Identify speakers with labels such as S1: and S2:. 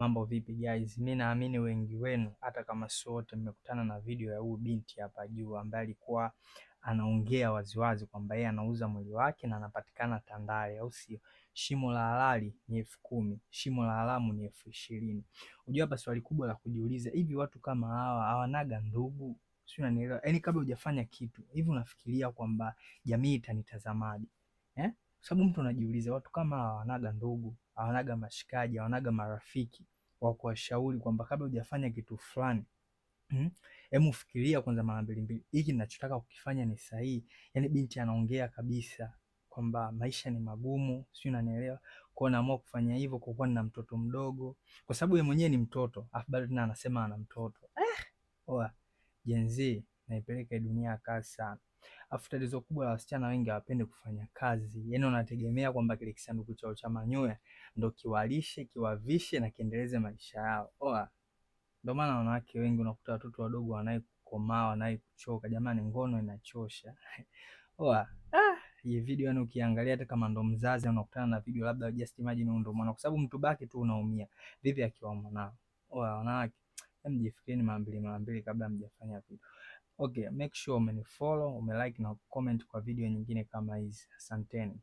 S1: Mambo vipi guys? Mimi naamini wengi wenu hata kama sio wote mmekutana na video ya huyu binti hapa juu ambaye alikuwa anaongea waziwazi kwamba yeye anauza mwili wake na anapatikana Tandale, au sio? Shimo la halali ni 10,000, shimo la haramu ni 20,000. Unajua hapa swali kubwa la kujiuliza, hivi watu kama hawa hawanaga ndugu? Sio, unanielewa? Yaani kabla hujafanya kitu, hivi unafikiria kwamba jamii itanitazamaje? Kwa sababu mtu anajiuliza, watu kama hawanaga ndugu, hawanaga mashikaji, hawanaga marafiki wa kuwashauri kwamba kabla hujafanya kitu fulani, hebu fikiria kwanza mara mbili, hiki ninachotaka kukifanya ni sahihi? Yaani binti anaongea kabisa kwamba maisha ni magumu, sio, unanielewa? Kwa naamua kufanya hivyo kwa kuwa nina mtoto mdogo, kwa sababu yeye mwenyewe ni mtoto, afu bado tena anasema ana mtoto. Oa, Gen Z naipeleka dunia ya kazi sana. Afu tatizo kubwa la wasichana wengi hawapendi kufanya kazi. Yaani wanategemea kwamba kile kisanduku chao cha manyoya ndo kiwalishe, kiwavishe na kiendeleze maisha yao. Ndio maana wanawake wengi unakuta watoto wadogo wanaikukomaa, wanaikuchoka. Jamani, ngono inachosha. Hii video yani ukiangalia hata kama ndo mzazi unakutana na video, labda just imagine ndo mwana, kwa sababu mtu baki tu unaumia. Vipi akiwa mwanao? Wanawake, mjifikirieni mara mbili kabla mjafanya video. Okay, make sure umenifollow, umelike na comment kwa video nyingine kama hizi. Asanteni.